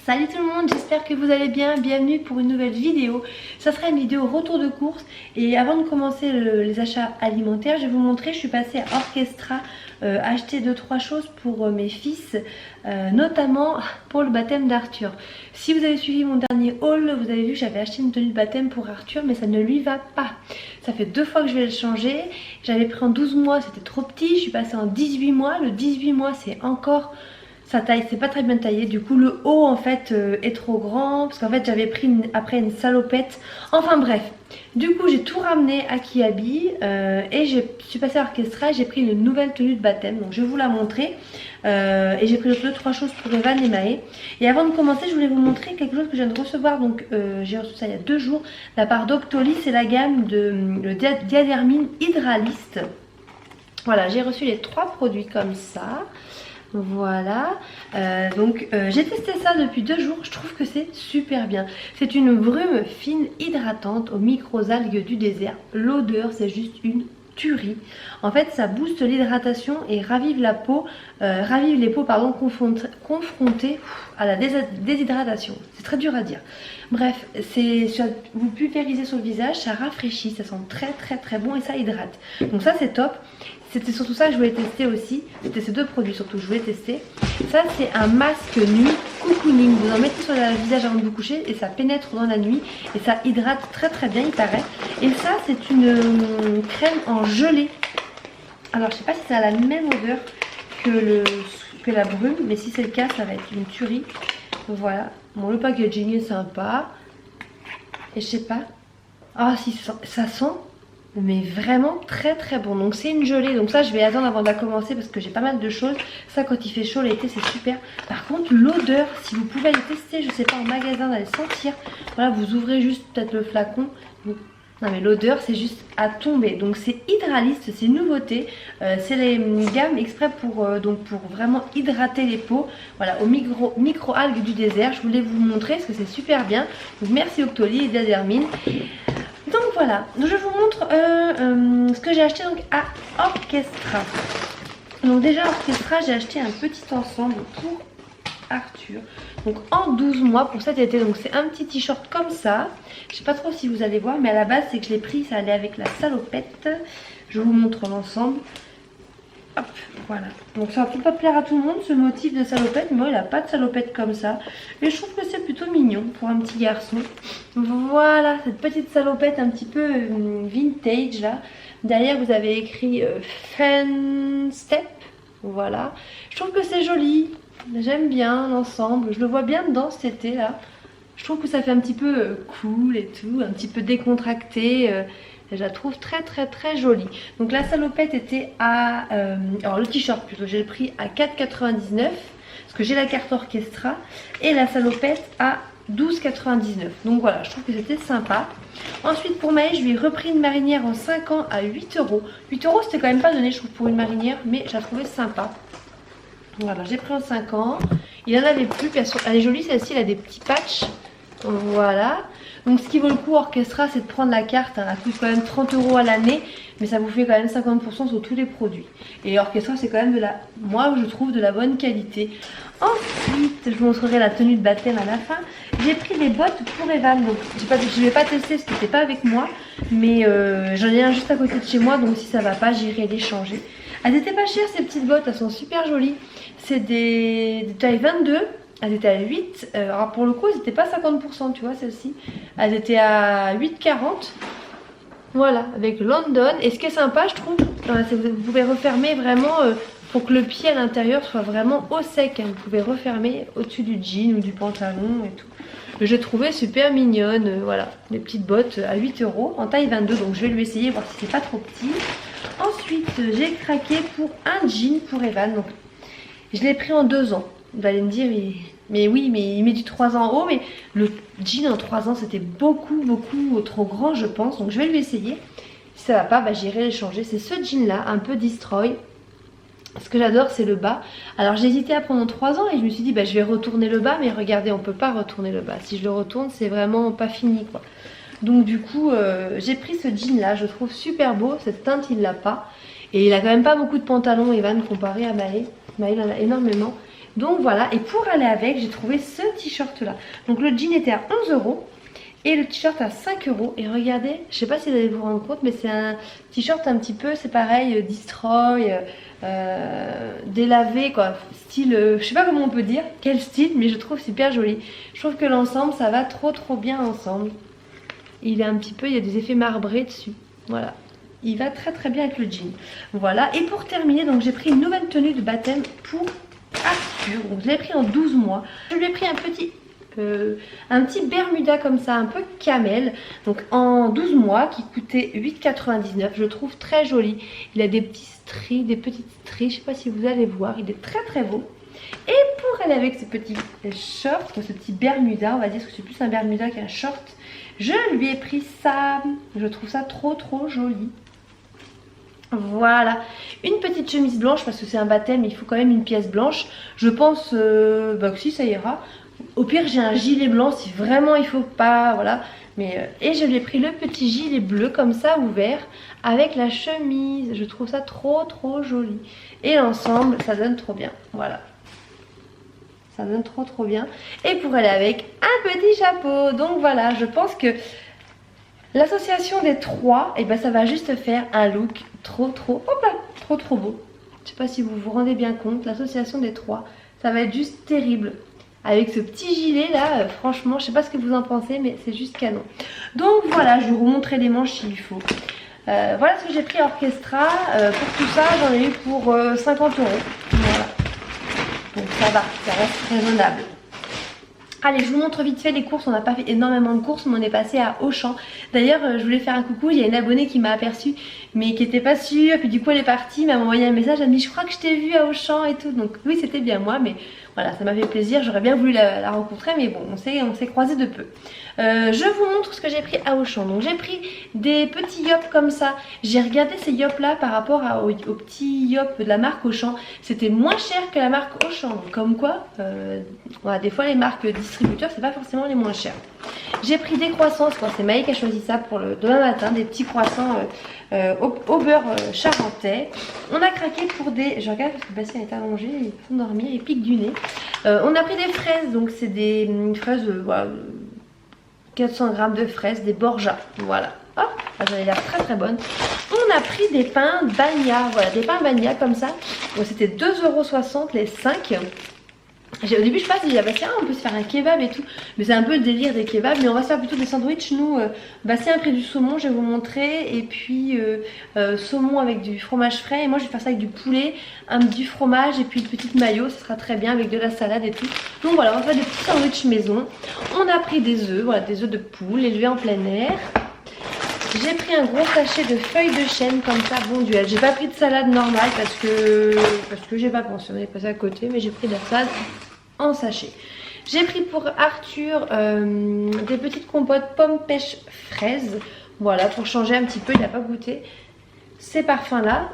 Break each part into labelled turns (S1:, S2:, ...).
S1: Salut tout le monde, j'espère que vous allez bien, bienvenue pour une nouvelle vidéo. Ça sera une vidéo retour de course et avant de commencer les achats alimentaires, je vais vous montrer, je suis passée à Orchestra acheter 2-3 choses pour mes fils, notamment pour le baptême d'Arthur. Si vous avez suivi mon dernier haul, vous avez vu que j'avais acheté une tenue de baptême pour Arthur, mais ça ne lui va pas. Ça fait 2 fois que je vais le changer, j'avais pris en 12 mois, c'était trop petit, je suis passée en 18 mois, le 18 mois c'est encore... sa taille c'est pas très bien taillé, du coup le haut en fait est trop grand parce qu'en fait j'avais pris après une salopette. Enfin bref, du coup j'ai tout ramené à Kiabi et je suis passée à Orchestra et j'ai pris une nouvelle tenue de baptême, donc je vais vous la montrer. Et j'ai pris 2-3 choses pour Evan et Maë. Et avant de commencer, je voulais vous montrer quelque chose que je viens de recevoir. Donc j'ai reçu ça il y a 2 jours de la part d'Octoly, c'est la gamme de le Diadermine Hydraliste. Voilà, j'ai reçu les 3 produits comme ça. Voilà, j'ai testé ça depuis 2 jours, je trouve que c'est super bien. C'est une brume fine hydratante aux micro-algues du désert. L'odeur c'est juste une tuerie. En fait ça booste l'hydratation et ravive la peau, ravive les peaux confrontées à la déshydratation. C'est très dur à dire. Bref, vous pulvérisez sur le visage, ça rafraîchit, ça sent très bon et ça hydrate. Donc ça c'est top. C'était surtout ça que je voulais tester aussi. C'était ces 2 produits surtout que je voulais tester. Ça c'est un masque nuit cocooning. Vous en mettez sur le visage avant de vous coucher et ça pénètre dans la nuit. Et ça hydrate très bien il paraît. Et ça c'est une crème en gelée. Alors je sais pas si ça a la même odeur que la brume. Mais si c'est le cas ça va être une tuerie. Voilà. Bon, le packaging est sympa. Et je sais pas. Ah si ça sent... mais vraiment très bon. Donc c'est une gelée, donc ça je vais attendre avant de la commencer parce que j'ai pas mal de choses. Ça quand il fait chaud l'été c'est super. Par contre l'odeur, si vous pouvez aller tester, je sais pas, en magasin, d'aller sentir. Voilà, vous ouvrez juste peut-être le flacon. Non mais l'odeur c'est juste à tomber. Donc c'est Hydraliste, c'est une nouveauté. C'est les gammes exprès pour vraiment hydrater les peaux. Voilà, aux micro-algues du désert. Je voulais vous montrer parce que c'est super bien. Donc merci Octoly et Diadermine. Donc voilà, donc je vous montre ce que j'ai acheté donc à Orchestra. Donc déjà à Orchestra j'ai acheté un petit ensemble pour Arthur. Donc en 12 mois pour cet été. Donc c'est un petit t-shirt comme ça. Je sais pas trop si vous allez voir, mais à la base c'est que je l'ai pris, ça allait avec la salopette. Je vous montre l'ensemble. Hop, voilà. Donc ça va peut-être pas plaire à tout le monde ce motif de salopette, mais moi il n'a pas de salopette comme ça. Et je trouve que c'est plutôt mignon pour un petit garçon. Voilà, cette petite salopette un petit peu vintage là. Derrière vous avez écrit Fun Step. Voilà. Je trouve que c'est joli. J'aime bien l'ensemble. Je le vois bien dedans cet été là. Je trouve que ça fait un petit peu cool et tout, un petit peu décontracté. Je la trouve très jolie. Donc la salopette était à... alors le t-shirt plutôt, j'ai le prix à 4,99 parce que j'ai la carte Orchestra. Et la salopette à 12,99. Donc voilà, je trouve que c'était sympa. Ensuite pour Maë, je lui ai repris une marinière en 5 ans à 8 €. 8 € c'était quand même pas donné je trouve pour une marinière, mais je la trouvais sympa. Voilà, j'ai pris en 5 ans. Il en avait plus, elle est jolie celle-ci, elle a des petits patchs. Voilà. Donc ce qui vaut le coup Orchestra c'est de prendre la carte, elle coûte quand même 30 € à l'année, mais ça vous fait quand même 50% sur tous les produits. Et Orchestra c'est quand même moi je trouve de la bonne qualité. Ensuite je vous montrerai la tenue de baptême à la fin. J'ai pris des bottes pour Evan, donc je vais pas tester parce que c'était pas avec moi, mais j'en ai un juste à côté de chez moi, donc si ça va pas j'irai les changer. Elles étaient pas chères ces petites bottes, elles sont super jolies. C'est des tailles 22. Elles étaient à 8, alors pour le coup elles n'étaient pas 50% tu vois celle-ci. Elles étaient à 8,40. Voilà, avec London. Et ce qui est sympa je trouve, c'est que vous pouvez refermer vraiment pour que le pied à l'intérieur soit vraiment au sec. Vous pouvez refermer au-dessus du jean ou du pantalon et tout. Je trouvais super mignonne, voilà, des petites bottes à 8 € en taille 22. Donc je vais lui essayer, voir si c'est pas trop petit. Ensuite j'ai craqué pour un jean pour Evan. Donc je l'ai pris en 2 ans. Vous allez me dire, mais oui, mais il met du 3 ans en haut, mais le jean en 3 ans c'était beaucoup trop grand je pense. Donc je vais lui essayer. Si ça va pas, bah, j'irai les changer. C'est ce jean là, un peu destroy. Ce que j'adore c'est le bas. Alors j'ai hésité à prendre en 3 ans et je me suis dit bah, je vais retourner le bas, mais regardez on peut pas retourner le bas. Si je le retourne c'est vraiment pas fini quoi. Donc du coup j'ai pris ce jean là, je trouve super beau. Cette teinte il l'a pas. Et il a quand même pas beaucoup de pantalons Evan comparé à Maë. Maë en a énormément. Donc voilà, et pour aller avec, j'ai trouvé ce t-shirt là. Donc le jean était à 11 € et le t-shirt à 5 €. Et regardez, je sais pas si vous allez vous rendre compte, mais c'est un t-shirt un petit peu, c'est pareil, destroy, délavé quoi, style, je sais pas comment on peut dire, quel style, mais je trouve super joli. Je trouve que l'ensemble ça va trop bien ensemble. Il est un petit peu, il y a des effets marbrés dessus, voilà. Il va très bien avec le jean. Voilà, et pour terminer, donc j'ai pris une nouvelle tenue de baptême pour Arthur. Donc je l'ai pris en 12 mois. Je lui ai pris un petit bermuda comme ça, un peu camel. Donc en 12 mois, qui coûtait 8,99 €. Je le trouve très joli. Il a des petits stries, des petites stries. Je sais pas si vous allez voir. Il est très beau. Et pour aller avec ce petit short, ce petit bermuda, on va dire que c'est plus un bermuda qu'un short, je lui ai pris ça. Je trouve ça trop joli. Voilà, une petite chemise blanche parce que c'est un baptême, il faut quand même une pièce blanche. Je pense que si, ça ira. Au pire, j'ai un gilet blanc si vraiment il faut pas, voilà. Mais, et je lui ai pris le petit gilet bleu comme ça, ouvert, avec la chemise. Je trouve ça trop joli. Et l'ensemble, ça donne trop bien, voilà. Ça donne trop bien. Et pour aller avec un petit chapeau. Donc voilà, je pense que l'association des trois, et ben ça va juste faire un look trop beau. Je sais pas si vous vous rendez bien compte, l'association des trois, ça va être juste terrible. Avec ce petit gilet là, franchement, je sais pas ce que vous en pensez, mais c'est juste canon. Donc voilà, je vais vous montrer les manches s'il faut. Voilà ce que j'ai pris à Orchestra. Pour tout ça, j'en ai eu pour 50 €. Voilà. Donc ça va, ça reste raisonnable. Allez, je vous montre vite fait les courses. On n'a pas fait énormément de courses, mais on est passé à Auchan. D'ailleurs, je voulais faire un coucou. Il y a une abonnée qui m'a aperçue, mais qui n'était pas sûre. Puis du coup, elle est partie, m'a envoyé un message. Elle me dit, je crois que je t'ai vue à Auchan et tout. Donc oui, c'était bien moi, mais voilà, ça m'a fait plaisir. J'aurais bien voulu la rencontrer, mais bon, on s'est croisés de peu. Je vous montre ce que j'ai pris à Auchan. Donc j'ai pris des petits yops comme ça. J'ai regardé ces yops là par rapport aux petits yops de la marque Auchan. C'était moins cher que la marque Auchan. Donc, comme quoi, voilà, des fois les marques distributeurs, c'est pas forcément les moins chers. J'ai pris des croissants, c'est Maï qui a choisi ça pour le demain matin, des petits croissants au beurre charentais. On a craqué pour des... Je regarde parce que Bastien est allongé, il est en train de dormir, il pique du nez. On a pris des fraises, donc c'est des fraises... voilà, 400 g de fraises, des Borja, voilà. Hop, elles avaient l'air très bonnes. On a pris des pains Bagna, voilà, des pains Bagna comme ça. Bon, c'était 2,60 € les 5. Au début je passe et Bastien, on peut se faire un kebab et tout, mais c'est un peu le délire des kebabs. Mais on va se faire plutôt des sandwichs. Nous, Bastien a pris du saumon, je vais vous montrer, et puis saumon avec du fromage frais, et moi je vais faire ça avec du poulet, du fromage et puis une petite mayo, ça sera très bien avec de la salade et tout. Donc voilà, on va faire des petits sandwichs maison. On a pris des œufs, voilà, des œufs de poule élevés en plein air. J'ai pris un gros sachet de feuilles de chêne comme ça, bon duel. J'ai pas pris de salade normale parce que j'ai pas pensé, on est passé à côté, mais j'ai pris de la salade en sachet. J'ai pris pour Arthur des petites compotes pommes pêche fraises, voilà, pour changer un petit peu. Il n'a pas goûté ces parfums là.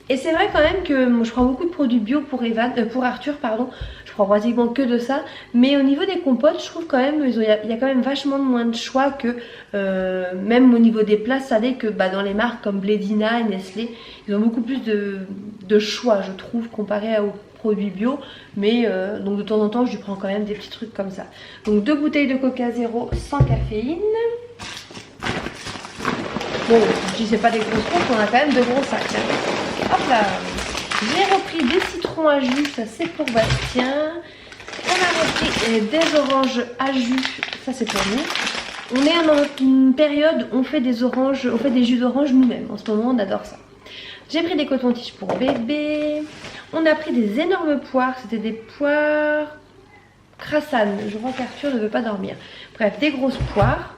S1: Et c'est vrai quand même que moi, je prends beaucoup de produits bio pour Arthur, pardon. Je prends pratiquement que de ça. Mais au niveau des compotes, je trouve quand même il y a quand même vachement moins de choix que même au niveau des plats salés que dans les marques comme Blédina et Nestlé. Ils ont beaucoup plus de choix, je trouve, comparé aux produits bio. Mais donc de temps en temps, je lui prends quand même des petits trucs comme ça. Donc 2 bouteilles de Coca Zéro sans caféine. Bon, je dis c'est pas des grosses courses, on a quand même de gros sacs. Hein. Hop là. J'ai repris des citrons à jus, ça c'est pour Bastien. On a repris des oranges à jus, ça c'est pour nous. On est dans une période où on fait des oranges, on fait des jus d'orange nous-mêmes. En ce moment, on adore ça. J'ai pris des cotons-tiges pour bébé. On a pris des énormes poires, c'était des poires crassanes. Je vois qu'Arthur ne veut pas dormir. Bref, des grosses poires.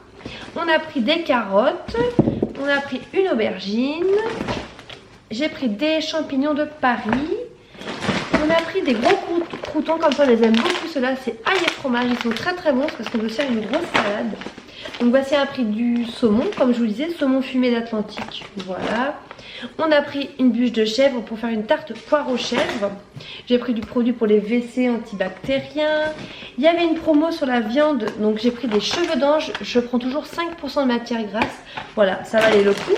S1: On a pris des carottes. On a pris une aubergine. J'ai pris des champignons de Paris. On a pris des gros croutons comme ça, on les aime beaucoup. Ceux-là, c'est ail et fromage. Ils sont très bons parce qu'on veut faire une grosse salade. Donc voici un prix du saumon, comme je vous le disais, saumon fumé d'Atlantique. Voilà. On a pris une bûche de chèvre pour faire une tarte poire aux chèvres. J'ai pris du produit pour les WC antibactériens. Il y avait une promo sur la viande, donc j'ai pris des cheveux d'ange. Je prends toujours 5% de matière grasse. Voilà, ça valait le coup.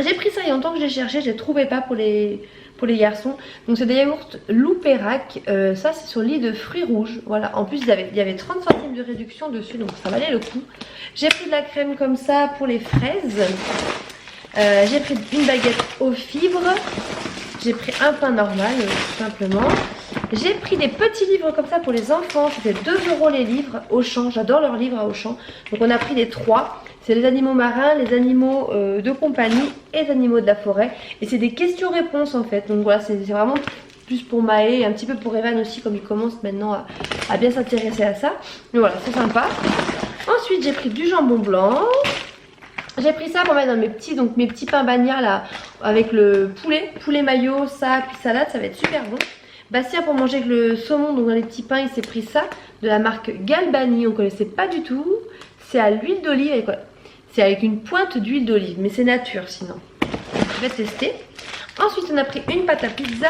S1: J'ai pris ça il y a longtemps que j'ai cherché, je ne les trouvais pas pour les pour les garçons. Donc c'est des yaourts Loupérac, ça c'est sur lit de fruits rouges. Voilà, en plus il y avait 30 centimes de réduction dessus, donc ça valait le coup. J'ai pris de la crème comme ça pour les fraises. J'ai pris une baguette aux fibres. J'ai pris un pain normal, tout simplement. J'ai pris des petits livres comme ça pour les enfants. C'était 2 € les livres Auchan. J'adore leurs livres à Auchan. Donc on a pris les 3. C'est les animaux marins, les animaux de compagnie et les animaux de la forêt. Et c'est des questions-réponses en fait. Donc voilà, c'est vraiment plus pour Maë et un petit peu pour Evan aussi, comme il commence maintenant à bien s'intéresser à ça. Mais voilà, c'est sympa. Ensuite, j'ai pris du jambon blanc. J'ai pris ça pour mettre dans mes petits pains bagnats là, avec le poulet mayo, ça, puis salade, ça va être super bon. Bastien pour manger avec le saumon, donc dans les petits pains, il s'est pris ça, de la marque Galbani, on ne connaissait pas du tout. C'est à l'huile d'olive, c'est avec une pointe d'huile d'olive, mais c'est nature sinon. Je vais tester. Ensuite, on a pris une pâte à pizza.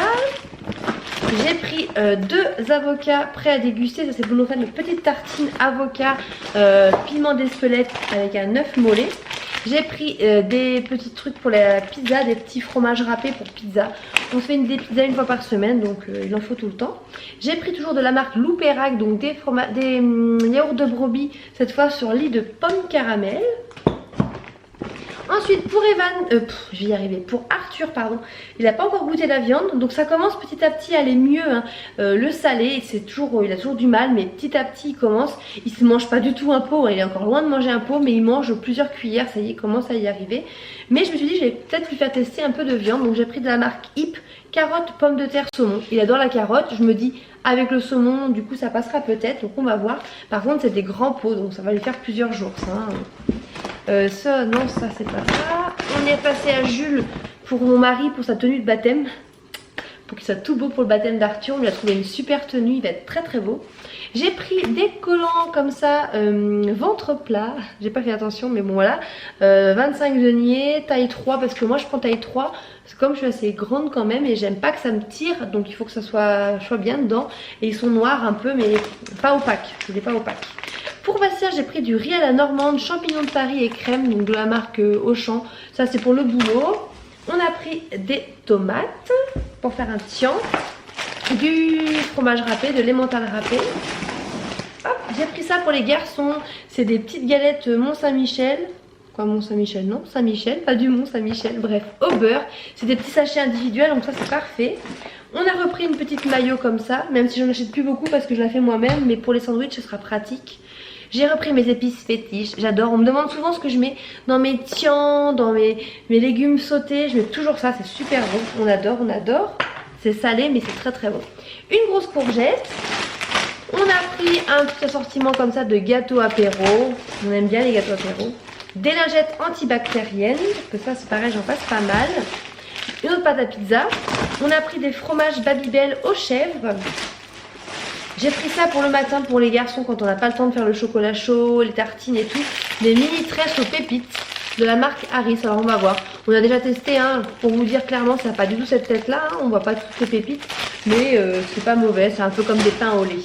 S1: J'ai pris 2 avocats prêts à déguster. Ça c'est pour nous faire une petite tartine avocat piment d'Espelette avec un œuf mollet. J'ai pris des petits trucs pour la pizza, des petits fromages râpés pour pizza. On se fait des pizzas une fois par semaine, donc il en faut tout le temps. J'ai pris toujours de la marque Loupérac, donc des yaourts de brebis, cette fois sur lit de pommes caramel. Ensuite pour Evan, je vais y arriver, pour Arthur pardon, il n'a pas encore goûté la viande, donc ça commence petit à petit à aller mieux, hein. Le salé, il a toujours du mal, mais petit à petit il commence, il ne se mange pas du tout un pot, il est encore loin de manger un pot, mais il mange plusieurs cuillères, ça y est, il commence à y arriver. Mais je me suis dit je vais peut-être lui faire tester un peu de viande, donc j'ai pris de la marque Hip, carotte, pommes de terre, saumon. Il adore la carotte, je me dis avec le saumon du coup ça passera peut-être, donc on va voir. Par contre c'est des grands pots, donc ça va lui faire plusieurs jours ça, hein. Ça, non, ça c'est pas ça. On est passé à Jules pour mon mari pour sa tenue de baptême. Pour qu'il soit tout beau pour le baptême d'Arthur. On lui a trouvé une super tenue, il va être très très beau. J'ai pris des collants comme ça, ventre plat. J'ai pas fait attention, mais bon voilà. 25 deniers, taille 3, parce que moi je prends taille 3. Parce que comme je suis assez grande quand même et j'aime pas que ça me tire, donc il faut que ça soit bien dedans. Et ils sont noirs un peu, mais pas opaques. Je voulais pas opaques. Pour Bastien, j'ai pris du riz à la normande, champignons de Paris et crème, donc de la marque Auchan. Ça c'est pour le boulot. On a pris des tomates pour faire un tian, du fromage râpé, de l'emmental râpé. J'ai pris ça pour les garçons. C'est des petites galettes Mont-Saint-Michel. Quoi, Mont-Saint-Michel? Non, Saint-Michel, pas du Mont-Saint-Michel. Bref, au beurre. C'est des petits sachets individuels, donc ça c'est parfait. On a repris une petite mayo comme ça, même si j'en achète plus beaucoup parce que je la fais moi-même, mais pour les sandwichs ce sera pratique. J'ai repris mes épices fétiches, j'adore. On me demande souvent ce que je mets dans mes tians, dans mes légumes sautés. Je mets toujours ça, c'est super bon. On adore, on adore. C'est salé, mais c'est très très bon. Une grosse courgette. On a pris un petit assortiment comme ça de gâteaux apéro. On aime bien les gâteaux apéro. Des lingettes antibactériennes, parce que ça c'est pareil, j'en passe pas mal. Une autre pâte à pizza. On a pris des fromages Babybel aux chèvres. J'ai pris ça pour le matin pour les garçons quand on n'a pas le temps de faire le chocolat chaud, les tartines et tout. Des mini tresses aux pépites de la marque Harris. Alors on va voir. On a déjà testé, hein, pour vous dire clairement, ça n'a pas du tout cette tête là. Hein, on voit pas toutes ces pépites, mais c'est pas mauvais. C'est un peu comme des pains au lait.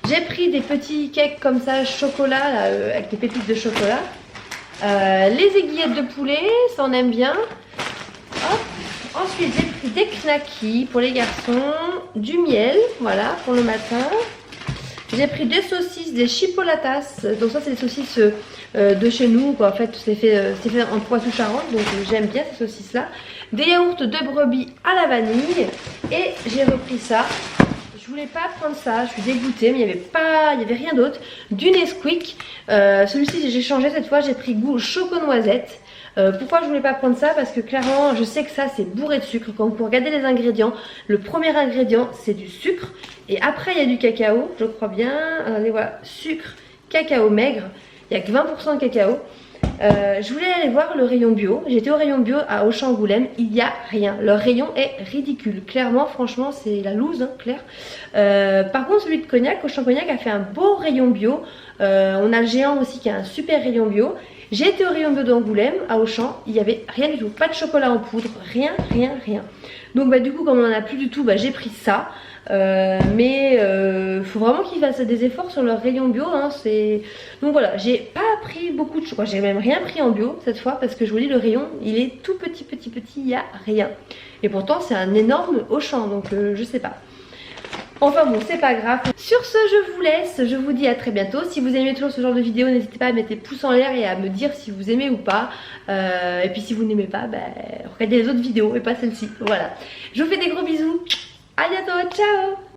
S1: J'ai pris des petits cakes comme ça, chocolat, là, avec des pépites de chocolat. Les aiguillettes de poulet, ça on aime bien. Hop. Ensuite j'ai pris des knackis pour les garçons, du miel, voilà, pour le matin. J'ai pris des saucisses, des chipolatas, donc ça c'est des saucisses de chez nous, quoi. En fait c'est fait en Poitou-Charentes, donc j'aime bien ces saucisses là. Des yaourts de brebis à la vanille, et j'ai repris ça. Je voulais pas prendre ça, je suis dégoûtée, mais il y avait rien d'autre. Du Nesquik, celui-ci j'ai changé cette fois, j'ai pris goût choco-noisette. Pourquoi je voulais pas prendre ça? Parce que clairement je sais que ça c'est bourré de sucre. Quand vous regardez les ingrédients, le premier ingrédient c'est du sucre, et après il y a du cacao, je crois bien. Allez, voilà, sucre, cacao maigre, il n'y a que 20% de cacao. Je voulais aller voir le rayon bio. J'étais au rayon bio à Auchan-Angoulême, il n'y a rien. Leur rayon est ridicule. Clairement, franchement, c'est la loose, hein, clair. Par contre, celui de Cognac, Auchan-Cognac a fait un beau rayon bio. On a le géant aussi qui a un super rayon bio. J'ai été au rayon bio d'Angoulême, à Auchan, il n'y avait rien du tout. Pas de chocolat en poudre, rien. Donc bah du coup comme on en a plus du tout, bah j'ai pris ça. Mais faut vraiment qu'ils fassent des efforts sur leur rayon bio hein, donc voilà, j'ai pas pris beaucoup de choses, j'ai même rien pris en bio cette fois parce que je vous dis le rayon il est tout petit, il y a rien. Et pourtant c'est un énorme Auchan, donc je sais pas. Enfin bon, c'est pas grave. Sur ce, je vous laisse. Je vous dis à très bientôt. Si vous aimez toujours ce genre de vidéo, n'hésitez pas à mettre des pouces en l'air et à me dire si vous aimez ou pas. Et puis si vous n'aimez pas, bah, regardez les autres vidéos et pas celle-ci. Voilà. Je vous fais des gros bisous. À bientôt. Ciao.